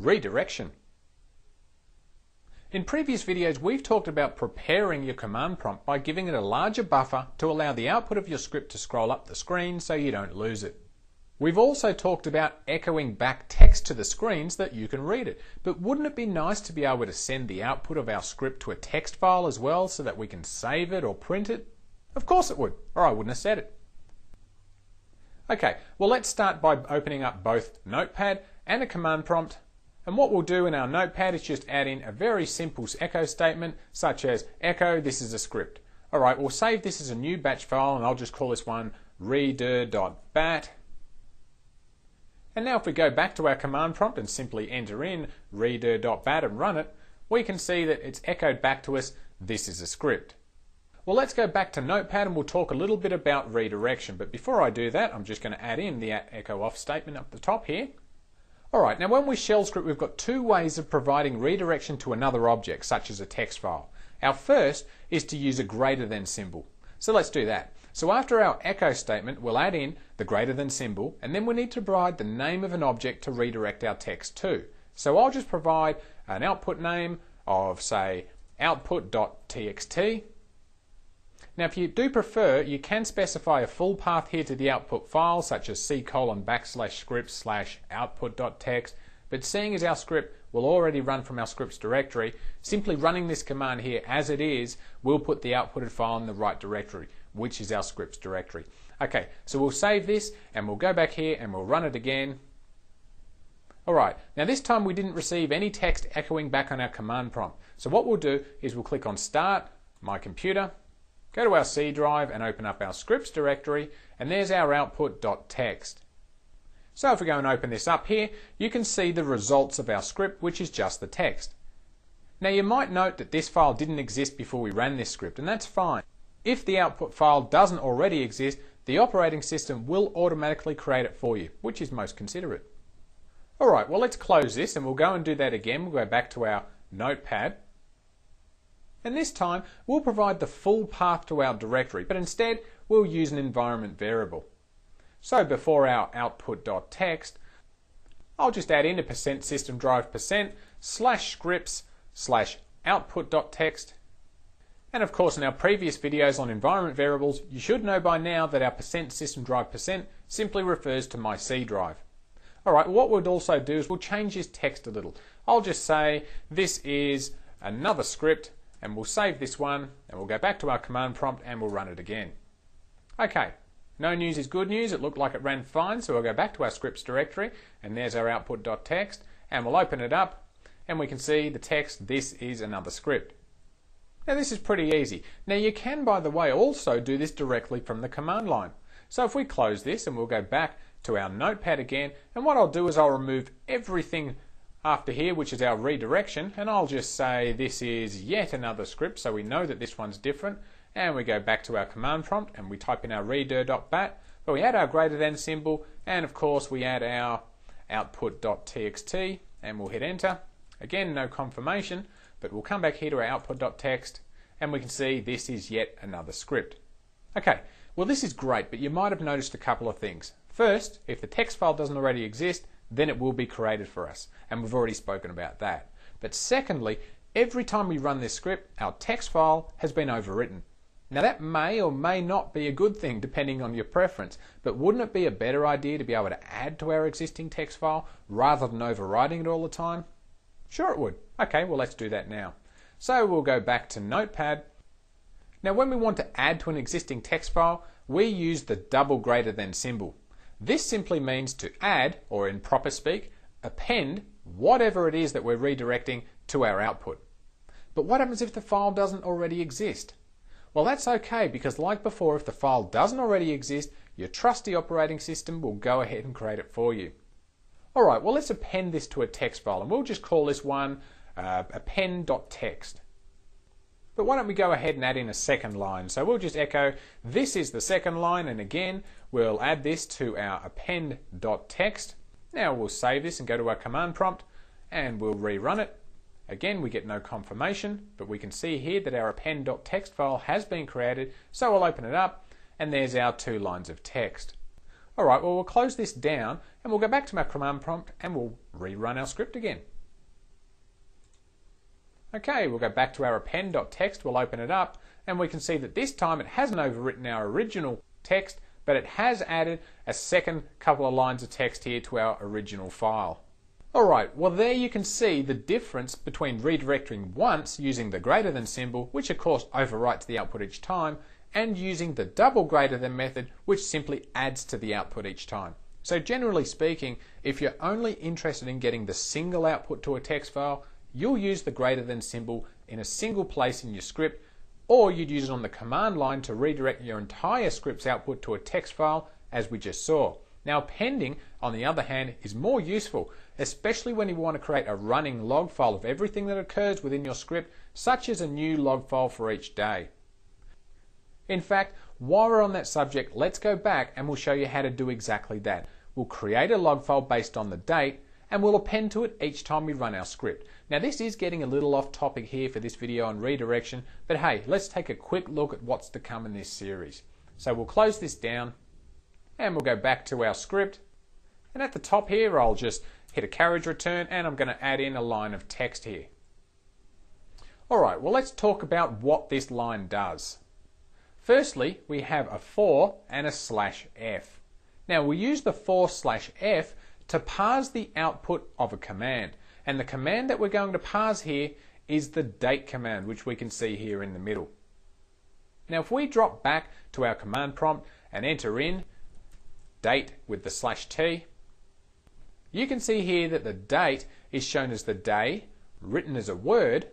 Redirection. In previous videos, we've talked about preparing your command prompt by giving it a larger buffer to allow the output of your script to scroll up the screen so you don't lose it. We've also talked about echoing back text to the screen so that you can read it. But wouldn't it be nice to be able to send the output of our script to a text file as well so that we can save it or print it? Of course it would, or I wouldn't have said it. Okay, well let's start by opening up both Notepad and a command prompt. And what we'll do in our Notepad is just add in a very simple echo statement such as echo, this is a script. Alright, we'll save this as a new batch file and I'll just call this one redir.bat. And now if we go back to our command prompt and simply enter in redir.bat and run it, we can see that it's echoed back to us, this is a script. Well, let's go back to Notepad and we'll talk a little bit about redirection. But before I do that, I'm just going to add in the echo off statement up the top here. Alright, now when we shell script, we've got two ways of providing redirection to another object, such as a text file. Our first is to use a greater than symbol. So let's do that. So after our echo statement, we'll add in the greater than symbol, and then we need to provide the name of an object to redirect our text to. So I'll just provide an output name of, say, output.txt. Now if you do prefer, you can specify a full path here to the output file, such as c:\script/output.txt, but seeing as our script will already run from our scripts directory, simply running this command here as it is will put the outputted file in the right directory, which is our scripts directory. Okay, so we'll save this and we'll go back here and we'll run it again. Alright, now this time we didn't receive any text echoing back on our command prompt. So what we'll do is we'll click on Start, My Computer, go to our C drive and open up our scripts directory, and there's our output.txt. So if we go and open this up here, you can see the results of our script, which is just the text. Now you might note that this file didn't exist before we ran this script, and that's fine. If the output file doesn't already exist, the operating system will automatically create it for you, which is most considerate. Alright, well let's close this and we'll go and do that again. We'll go back to our Notepad. And this time we'll provide the full path to our directory, but instead we'll use an environment variable. So before our output.txt, I'll just add in a %systemdrive%/scripts/output.txt. And of course, in our previous videos on environment variables, you should know by now that our %systemdrive% simply refers to my C drive. Alright, what we'll also do is we'll change this text a little. I'll just say this is another script, and we'll save this one and we'll go back to our command prompt and we'll run it again. Okay, no news is good news. It looked like it ran fine, so we'll go back to our scripts directory and there's our output.txt, and we'll open it up and we can see the text, this is another script. Now this is pretty easy. Now you can, by the way, also do this directly from the command line. So if we close this and we'll go back to our Notepad again, and what I'll do is I'll remove everything after here, which is our redirection, and I'll just say this is yet another script, so we know that this one's different, and we go back to our command prompt and we type in our redir.bat, but we add our greater than symbol, and of course we add our output.txt, and we'll hit enter. Again, no confirmation, but we'll come back here to our output.txt and we can see this is yet another script. Okay, well this is great, but you might have noticed a couple of things. First, if the text file doesn't already exist, then it will be created for us, and we've already spoken about that. But secondly, every time we run this script, our text file has been overwritten. Now that may or may not be a good thing depending on your preference, but wouldn't it be a better idea to be able to add to our existing text file rather than overwriting it all the time? Sure it would. Okay, well let's do that now. So we'll go back to Notepad. Now when we want to add to an existing text file, we use the double greater than symbol. This simply means to add, or in proper speak, append whatever it is that we're redirecting to our output. But what happens if the file doesn't already exist? Well, that's okay, because like before, if the file doesn't already exist, your trusty operating system will go ahead and create it for you. Alright, well let's append this to a text file, and we'll just call this one append.txt. But why don't we go ahead and add in a second line? So we'll just echo, this is the second line, and again, we'll add this to our append.txt. Now we'll save this and go to our command prompt, and we'll rerun it. Again, we get no confirmation, but we can see here that our append.txt file has been created, so we'll open it up, and there's our 2 lines of text. Alright, well we'll close this down, and we'll go back to our command prompt, and we'll rerun our script again. Okay, we'll go back to our append.txt, we'll open it up, and we can see that this time it hasn't overwritten our original text, but it has added a second couple of lines of text here to our original file. Alright, well there you can see the difference between redirecting once using the greater than symbol, which of course overwrites the output each time, and using the double greater than method, which simply adds to the output each time. So generally speaking, if you're only interested in getting the single output to a text file, you'll use the greater than symbol in a single place in your script, or you'd use it on the command line to redirect your entire script's output to a text file, as we just saw. Now appending, on the other hand, is more useful, especially when you want to create a running log file of everything that occurs within your script, such as a new log file for each day. In fact, while we're on that subject, let's go back and we'll show you how to do exactly that. We'll create a log file based on the date, and we'll append to it each time we run our script. Now this is getting a little off topic here for this video on redirection, but hey, let's take a quick look at what's to come in this series. So we'll close this down, and we'll go back to our script, and at the top here I'll just hit a carriage return, and I'm going to add in a line of text here. Alright, well let's talk about what this line does. Firstly, we have a for and a /f. Now we use the for/f to parse the output of a command, and the command that we're going to parse here is the date command, which we can see here in the middle. Now if we drop back to our command prompt and enter in date with the /t, you can see here that the date is shown as the day, written as a word,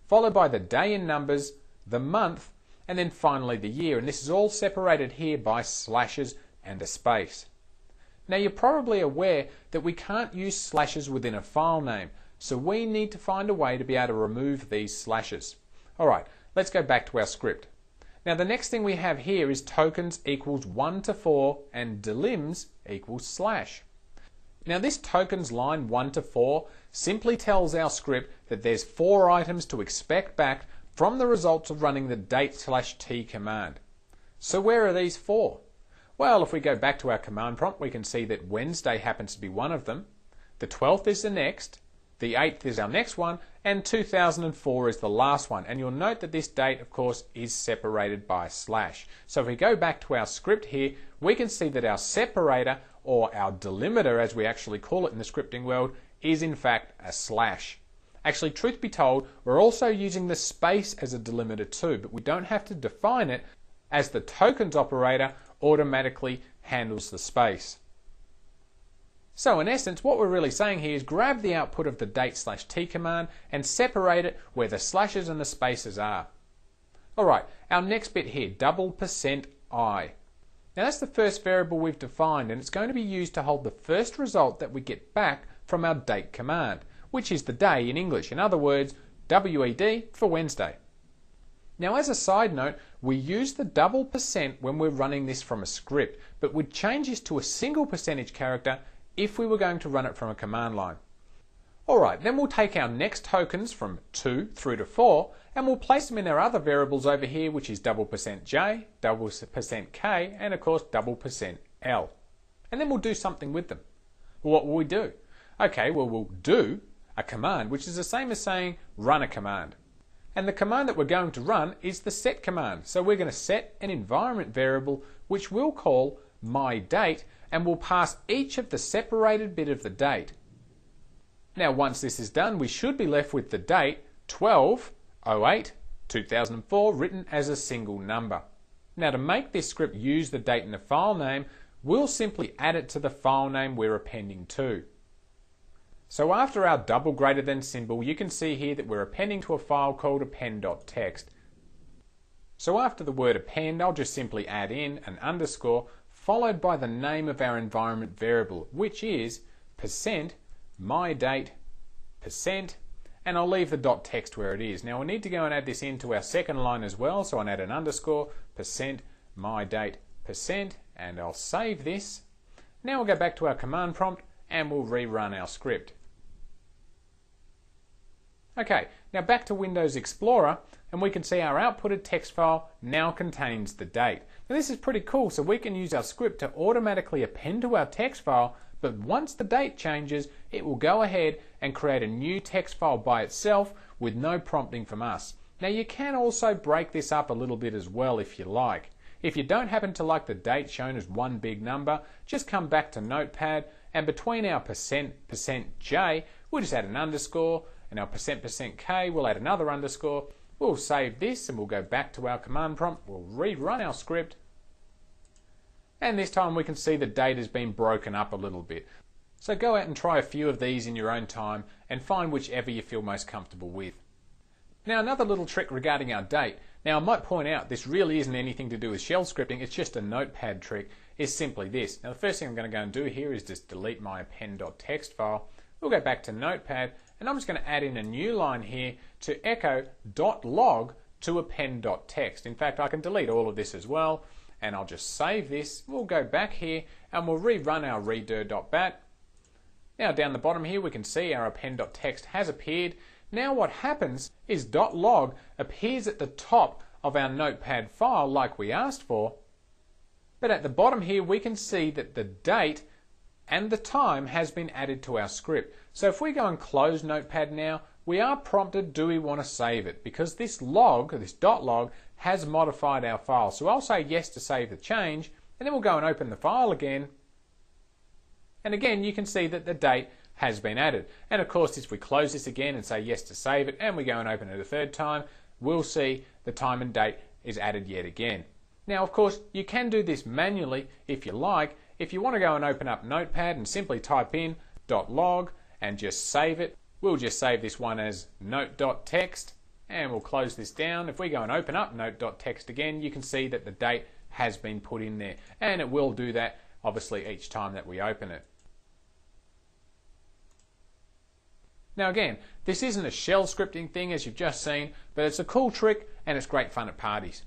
followed by the day in numbers, the month, and then finally the year, and this is all separated here by slashes and a space. Now you're probably aware that we can't use slashes within a file name, so we need to find a way to be able to remove these slashes. Alright, let's go back to our script. Now the next thing we have here is tokens equals 1 to 4 and delims equals /. Now this tokens line 1 to 4 simply tells our script that there's 4 items to expect back from the results of running the date/t command. So where are these 4? Well, if we go back to our command prompt, we can see that Wednesday happens to be one of them, the 12th is the next, the 8th is our next one, and 2004 is the last one. And you'll note that this date, of course, is separated by a /. So if we go back to our script here, we can see that our separator, or our delimiter as we actually call it in the scripting world, is in fact a /. Actually, truth be told, we're also using the space as a delimiter too, but we don't have to define it, as the tokens operator automatically handles the space. So in essence, what we're really saying here is grab the output of the date/t command and separate it where the slashes and the spaces are. Alright, our next bit here, $%i. Now that's the first variable we've defined, and it's going to be used to hold the first result that we get back from our date command, which is the day in English. In other words, WED for Wednesday. Now as a side note, we use the $% when we're running this from a script, but we'd change this to a single percentage character if we were going to run it from a command line. Alright, then we'll take our next tokens from 2 through to 4, and we'll place them in our other variables over here, which is $J, $K, and of course $L. And then we'll do something with them. Well, what will we do? Okay, well we'll do a command, which is the same as saying run a command. And the command that we're going to run is the set command. So we're going to set an environment variable which we'll call myDate, and we'll pass each of the separated bit of the date. Now once this is done, we should be left with the date 12/08/2004 written as a single number. Now to make this script use the date in the file name, we'll simply add it to the file name we're appending to. So after our double greater than symbol, you can see here that we're appending to a file called append.txt. So after the word append, I'll just simply add in an underscore followed by the name of our environment variable, which is %myDate%, and I'll leave the .text where it is. Now we need to go and add this into our second line as well, so I'll add an underscore %myDate%, and I'll save this. Now we'll go back to our command prompt and we'll rerun our script. Okay, now back to Windows Explorer, and we can see our outputted text file now contains the date. Now this is pretty cool, so we can use our script to automatically append to our text file, but once the date changes, it will go ahead and create a new text file by itself with no prompting from us. Now you can also break this up a little bit as well if you like. If you don't happen to like the date shown as one big number, just come back to Notepad, and between our %J, we'll just add an underscore, and our %K, we'll add another underscore. We'll save this and we'll go back to our command prompt. We'll rerun our script. And this time we can see the date has been broken up a little bit. So go out and try a few of these in your own time and find whichever you feel most comfortable with. Now another little trick regarding our date. Now I might point out this really isn't anything to do with shell scripting, it's just a Notepad trick, is simply this. Now the first thing I'm going to go and do here is just delete my append.txt file. We'll go back to Notepad and I'm just going to add in a new line here to echo .log to append.txt. In fact, I can delete all of this as well, and I'll just save this. We'll go back here and we'll rerun our redir.bat. Now down the bottom here we can see our append.txt has appeared. Now what happens is .log appears at the top of our Notepad file like we asked for, but at the bottom here we can see that the date and the time has been added to our script. So if we go and close Notepad now, we are prompted, do we want to save it? Because this log, this .log, has modified our file. So I'll say yes to save the change, and then we'll go and open the file again. And again, you can see that the date has been added. And of course, if we close this again and say yes to save it, and we go and open it a third time, we'll see the time and date is added yet again. Now, of course, you can do this manually if you like. If you want to go and open up Notepad and simply type in .log and just save it, we'll just save this one as note.txt, and we'll close this down. If we go and open up note.txt again, you can see that the date has been put in there, and it will do that obviously each time that we open it. Now again, this isn't a shell scripting thing as you've just seen, but it's a cool trick and it's great fun at parties.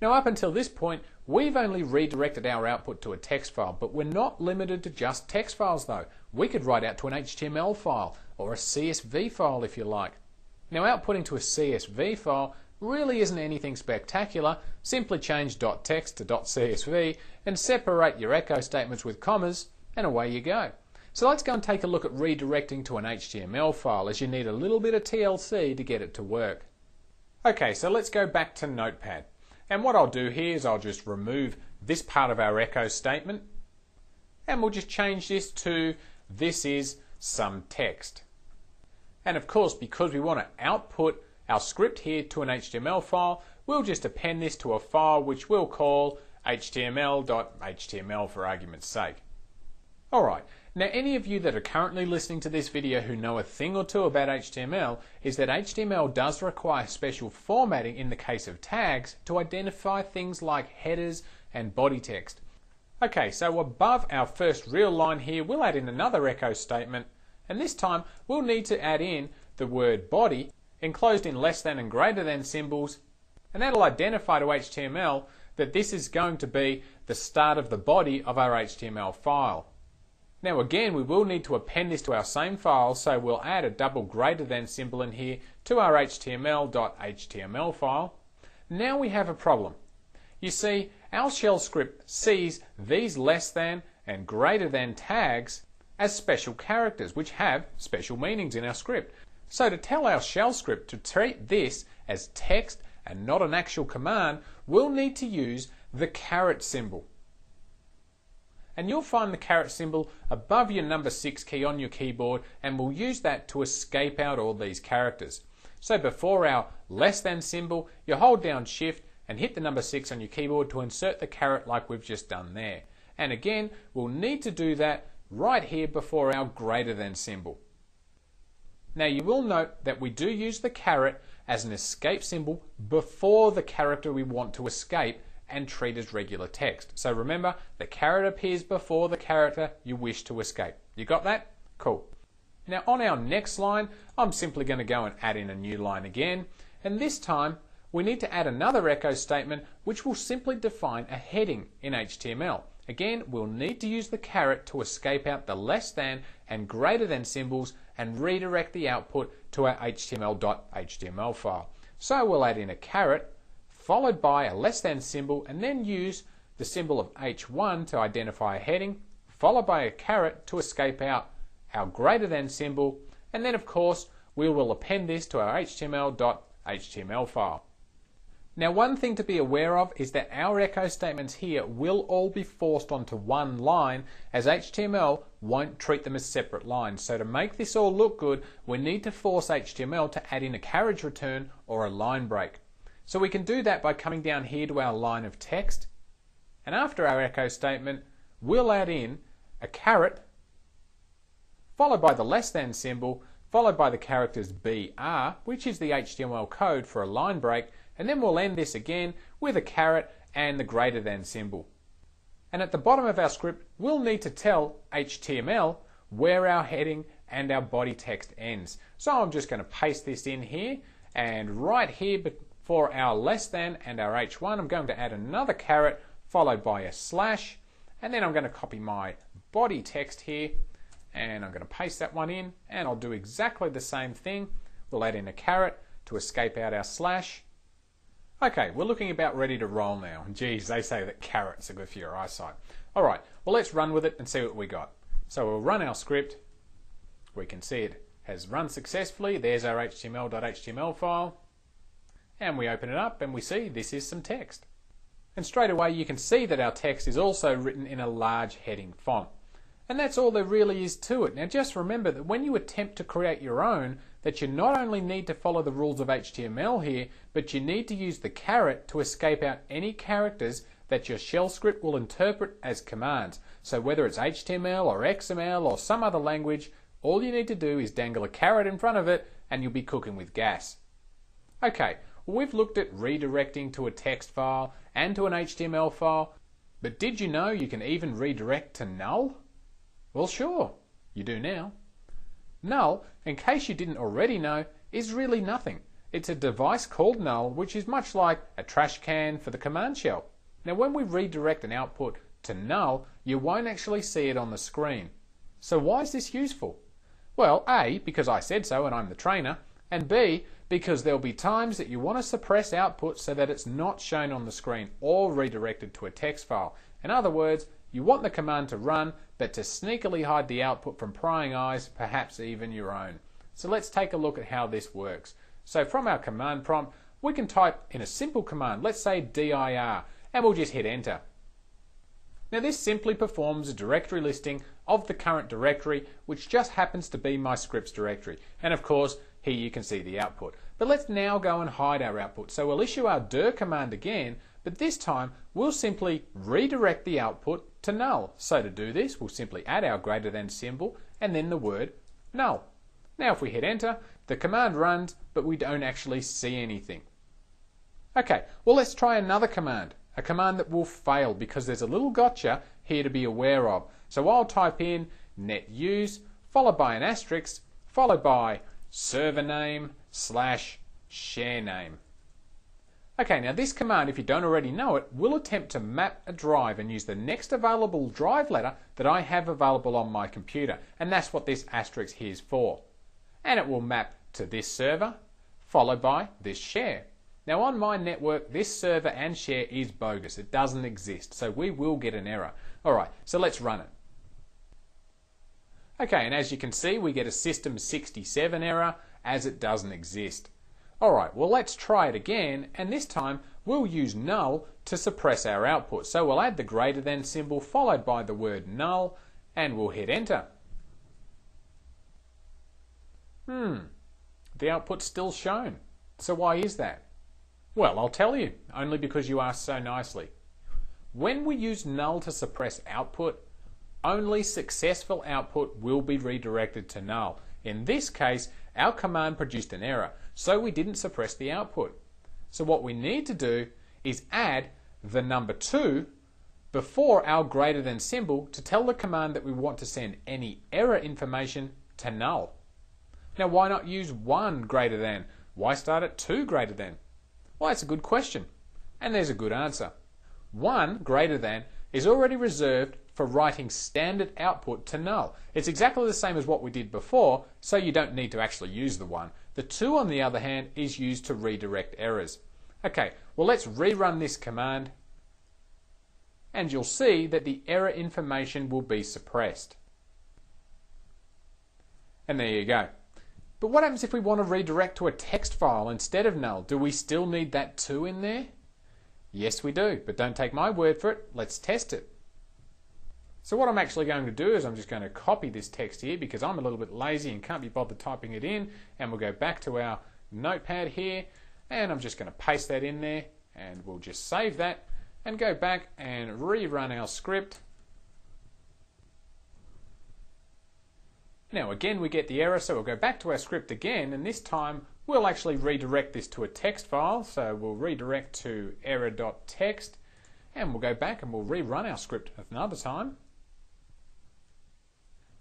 Now up until this point, we've only redirected our output to a text file, but we're not limited to just text files though. We could write out to an HTML file or a CSV file if you like. Now outputting to a CSV file really isn't anything spectacular. Simply change .text to .csv and separate your echo statements with commas, and away you go. So let's go and take a look at redirecting to an HTML file, as you need a little bit of TLC to get it to work. Okay, so let's go back to Notepad. And what I'll do here is I'll just remove this part of our echo statement, and we'll just change this to this is some text. And of course, because we want to output our script here to an HTML file, we'll just append this to a file which we'll call html.html for argument's sake. Alright, now any of you that are currently listening to this video who know a thing or two about HTML is that HTML does require special formatting in the case of tags to identify things like headers and body text. Okay, so above our first real line here, we'll add in another echo statement, and this time we'll need to add in the word body enclosed in less than and greater than symbols, and that'll identify to HTML that this is going to be the start of the body of our HTML file. Now again, we will need to append this to our same file, so we'll add a double greater than symbol in here to our html.html file. Now we have a problem. You see, our shell script sees these less than and greater than tags as special characters, which have special meanings in our script. So to tell our shell script to treat this as text and not an actual command, we'll need to use the caret symbol. And you'll find the caret symbol above your number 6 key on your keyboard, and we'll use that to escape out all these characters. So before our less than symbol, you hold down Shift and hit the number 6 on your keyboard to insert the caret like we've just done there. And again, we'll need to do that right here before our greater than symbol. Now you will note that we do use the caret as an escape symbol before the character we want to escape and treat as regular text. So remember, the caret appears before the character you wish to escape. You got that? Cool. Now on our next line, I'm simply going to go and add in a new line again, and this time we need to add another echo statement which will simply define a heading in HTML. Again, we'll need to use the caret to escape out the less than and greater than symbols and redirect the output to our html.html file. So we'll add in a caret followed by a less than symbol, and then use the symbol of H1 to identify a heading, followed by a caret to escape out our greater than symbol, and then of course we will append this to our html.html file. Now, one thing to be aware of is that our echo statements here will all be forced onto one line, as HTML won't treat them as separate lines. So to make this all look good, we need to force HTML to add in a carriage return or a line break. So we can do that by coming down here to our line of text, and after our echo statement, we'll add in a caret, followed by the less than symbol, followed by the characters BR, which is the HTML code for a line break, and then we'll end this again with a caret and the greater than symbol. And at the bottom of our script, we'll need to tell HTML where our heading and our body text ends. So I'm just going to paste this in here, and right here for our less than and our H1, I'm going to add another caret followed by a slash, and then I'm going to copy my body text here, and I'm going to paste that one in, and I'll do exactly the same thing. We'll add in a caret to escape out our slash. Okay, we're looking about ready to roll now. Geez, they say that carrots are good for your eyesight. Alright, well, let's run with it and see what we got. So we'll run our script. We can see it has run successfully. There's our html.html file. And we open it up and we see this is some text. And straight away you can see that our text is also written in a large heading font. And that's all there really is to it. Now just remember that when you attempt to create your own, that you not only need to follow the rules of HTML here, but you need to use the caret to escape out any characters that your shell script will interpret as commands. So whether it's HTML or XML or some other language, all you need to do is dangle a caret in front of it and you'll be cooking with gas. Okay, well, we've looked at redirecting to a text file and to an HTML file, but did you know you can even redirect to null? Well, sure, you do now. Null, in case you didn't already know, is really nothing. It's a device called null, which is much like a trash can for the command shell. Now, when we redirect an output to null, you won't actually see it on the screen. So why is this useful? Well, A, because I said so and I'm the trainer, and B, because there'll be times that you want to suppress output so that it's not shown on the screen or redirected to a text file. In other words, you want the command to run, but to sneakily hide the output from prying eyes, perhaps even your own. So let's take a look at how this works. So from our command prompt, we can type in a simple command, let's say dir, and we'll just hit enter. Now this simply performs a directory listing of the current directory, which just happens to be my scripts directory. And of course, here you can see the output. But let's now go and hide our output. So we'll issue our dir command again, but this time we'll simply redirect the output to null. So to do this, we'll simply add our greater than symbol and then the word null. Now if we hit enter, the command runs, but we don't actually see anything. Okay, well let's try another command, a command that will fail because there's a little gotcha here to be aware of. So I'll type in netuse, followed by an asterisk, followed by server name / share name. Okay, now this command, if you don't already know it, will attempt to map a drive and use the next available drive letter that I have available on my computer. And that's what this asterisk here is for. And it will map to this server, followed by this share. Now on my network, this server and share is bogus. It doesn't exist, so we will get an error. Alright, so let's run it. Okay, and as you can see, we get a system 67 error as it doesn't exist. Alright, well let's try it again, and this time we'll use null to suppress our output. So we'll add the greater than symbol followed by the word null, and we'll hit enter. The output's still shown. So why is that? Well, I'll tell you, only because you asked so nicely. When we use null to suppress output, only successful output will be redirected to null. In this case, our command produced an error, so we didn't suppress the output. So what we need to do is add the number 2 before our greater than symbol to tell the command that we want to send any error information to null. Now why not use 1 greater than? Why start at 2 greater than? Well, that's a good question, and there's a good answer. 1 greater than is already reserved for writing standard output to null. It's exactly the same as what we did before, so you don't need to actually use the 1. The 2, on the other hand, is used to redirect errors. Okay, well let's rerun this command, and you'll see that the error information will be suppressed. And there you go. But what happens if we want to redirect to a text file instead of null? Do we still need that 2 in there? Yes, we do, but don't take my word for it. Let's test it. So what I'm actually going to do is I'm just going to copy this text here because I'm a little bit lazy and can't be bothered typing it in, and we'll go back to our notepad here, and I'm just going to paste that in there, and we'll just save that and go back and rerun our script. Now again we get the error, so we'll go back to our script again, and this time we'll actually redirect this to a text file. So we'll redirect to error.txt, and we'll go back and we'll rerun our script another time.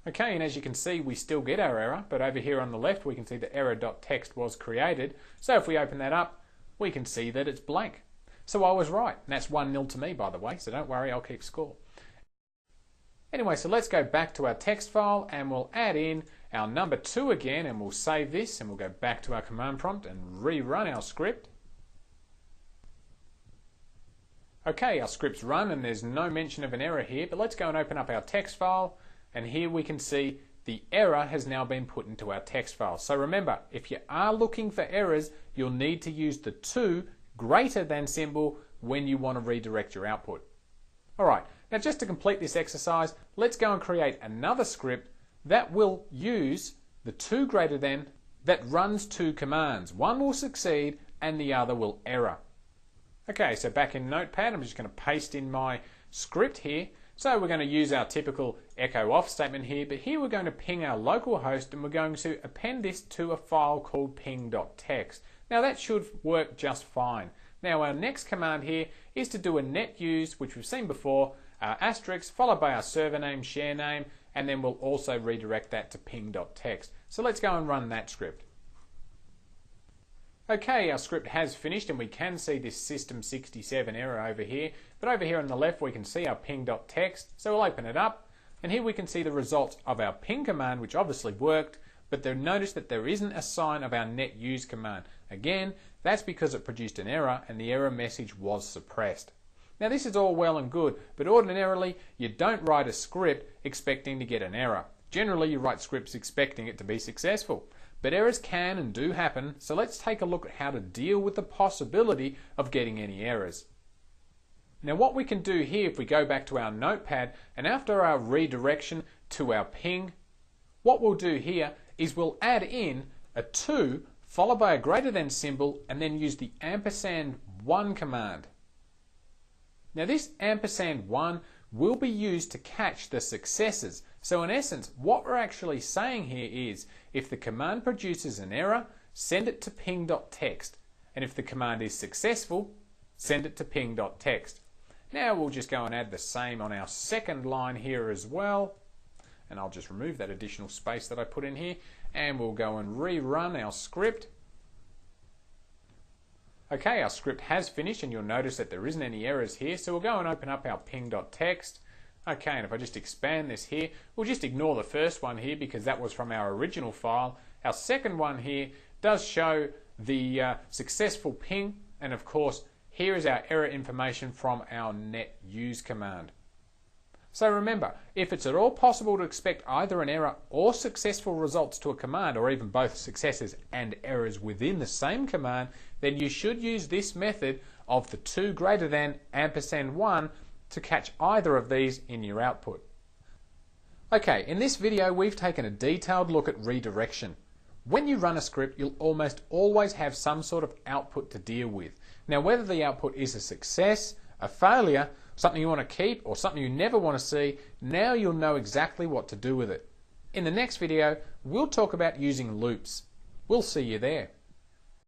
Okay, and as you can see we still get our error, but over here on the left we can see that error.txt was created. So if we open that up, we can see that it's blank. So I was right, and that's 1-0 to me, by the way, so don't worry, I'll keep score. Anyway, so let's go back to our text file and we'll add in our number 2 again, and we'll save this and we'll go back to our command prompt and rerun our script. Okay, our script's run and there's no mention of an error here, but let's go and open up our text file, and here we can see the error has now been put into our text file. So remember, if you are looking for errors, you'll need to use the 2 greater than symbol when you want to redirect your output. Alright, now just to complete this exercise, let's go and create another script that will use the 2 greater than that runs 2 commands. One will succeed and the other will error. Okay, so back in Notepad, I'm just going to paste in my script here. So we're going to use our typical echo off statement here, but here we're going to ping our local host and we're going to append this to a file called ping.txt. Now that should work just fine. Now our next command here is to do a net use, which we've seen before, asterisk followed by our server name, share name, and then we'll also redirect that to ping.txt. So let's go and run that script. Okay, our script has finished and we can see this system67 error over here, but over here on the left we can see our ping.txt, so we'll open it up, and here we can see the results of our ping command, which obviously worked, but notice that there isn't a sign of our net use command. Again, that's because it produced an error and the error message was suppressed. Now this is all well and good, but ordinarily you don't write a script expecting to get an error. Generally you write scripts expecting it to be successful. But errors can and do happen, so let's take a look at how to deal with the possibility of getting any errors. Now what we can do here, if we go back to our notepad and after our redirection to our ping, what we'll do here is we'll add in a 2 followed by a greater than symbol and then use the &1 command. Now this &1 will be used to catch the successes. So in essence, what we're actually saying here is if the command produces an error, send it to ping.txt, and if the command is successful, send it to ping.txt. Now we'll just go and add the same on our second line here as well, and I'll just remove that additional space that I put in here, and we'll go and rerun our script. Okay, our script has finished and you'll notice that there isn't any errors here, so we'll go and open up our ping.txt. Okay, and if I just expand this here, we'll just ignore the first one here because that was from our original file. Our second one here does show the successful ping, and of course here is our error information from our net use command. So remember, if it's at all possible to expect either an error or successful results to a command, or even both successes and errors within the same command, then you should use this method of the 2 greater than &1 to catch either of these in your output. Okay, in this video we've taken a detailed look at redirection. When you run a script, you'll almost always have some sort of output to deal with. Now whether the output is a success, a failure, something you want to keep, or something you never want to see, now you'll know exactly what to do with it. In the next video, we'll talk about using loops. We'll see you there.